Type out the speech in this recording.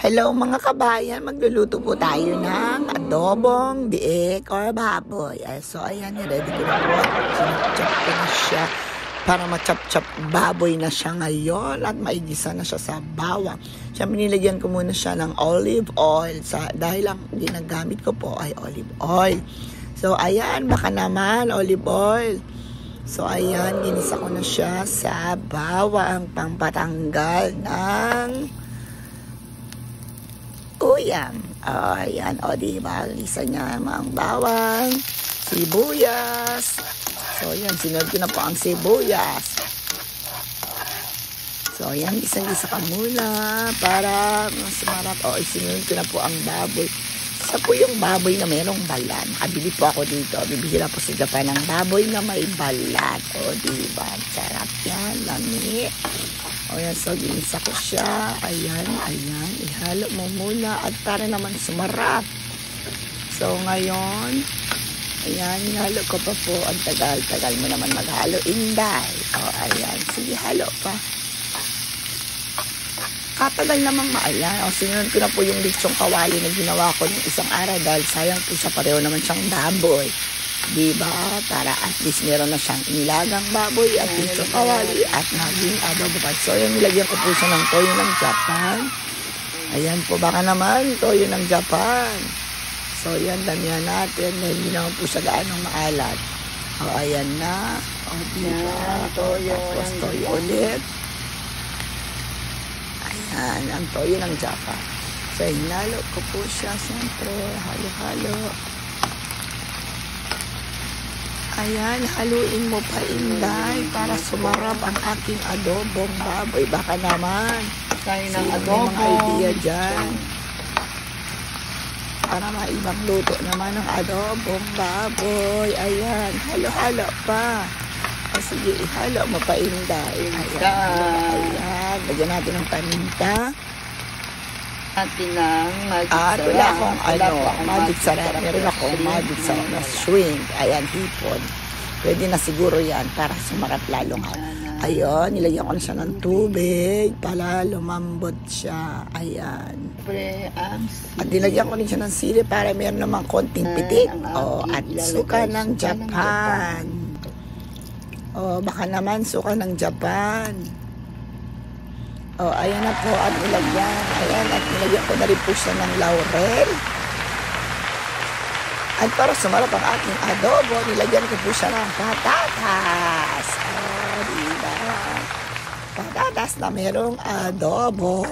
Hello mga kabayan, magluluto po tayo ng adobong biik or baboy. So ayan, ready ko na po. Sinachop ko na siya para machop-chop baboy na siya ngayon at maigisa na siya sa bawang. Siya, nilagyan ko muna siya ng olive oil dahil ang ginagamit ko po ay olive oil. So ayan, baka naman olive oil. So ayan, ginisa ko na siya sa bawang pangpatanggal ng uyang. Ayan, diba? Lisa niya ang bawang, sibuyas. So, ayan, sinunod ko na po ang sibuyas. So, ayan, isang-isa ka muna para mas marap. Sinunod ko na po ang baboy. Isa po yung baboy na mayroong balat. Nakabili po ako dito. Bibihira po sa Japan ng baboy na may balat. Diba? Sarap yan, lami. Ayan, so ginisa ko siya. Ayan. Ihalo mo muna at para naman sumarap. So ngayon, ayan, ihalo ko pa po. Ang tagal mo naman maghalo, Inday. Ayan, sige, halo pa. Katagal namang maayan. Sinunod ko na po yung lechong kawali na ginawa ko ng isang araw dahil sayang po siya, pareho naman siyang baboy. Diba? Para at least meron na siyang inilagang baboy at lechong kawali at naging adobo pa. So yung nilagyan ko po siya ng toyo ng Japan. Ayan po, baka naman toyo ng Japan. So yan, damihan natin. Hindi naman po siya gaanong maalat. Ayan na. Diba? Toyo. Tapos toyo ulit. Ayan, ang toyo ng Japan. So hinalo ko po siya. Siyempre, halo-halo. Ayan, haluin mo pa, Inday, para sumarap ang aking adobong baboy. Baka naman tayo ng adobo. Mga idea dyan. Para maibang luto naman ng adobong baboy. Ayan, halo-halo pa. Sige, ihalo mo pa, Inday. Ayan, lagyan natin ng paminta. Atin ng magic sarap. Wala akong magic sarap. Meron akong magic sarap na shrimp. Ayan, hipon. Pwede na siguro yan para sumarap lalong. Ayun, nilagyan ko na siya ng tubig para lumambot siya. Ayan. At nilagyan ko rin siya ng sili para meron namang konting pitik. At suka ng Japan. Baka naman suka ng Japan. Ayan na po at nilagyan. Ayan, at nilagyan ko na rin po siya ng laurel. At para sumarap ang aking adobo, nilagyan ko po siya ng patatas. Diba? Patatas na merong adobo.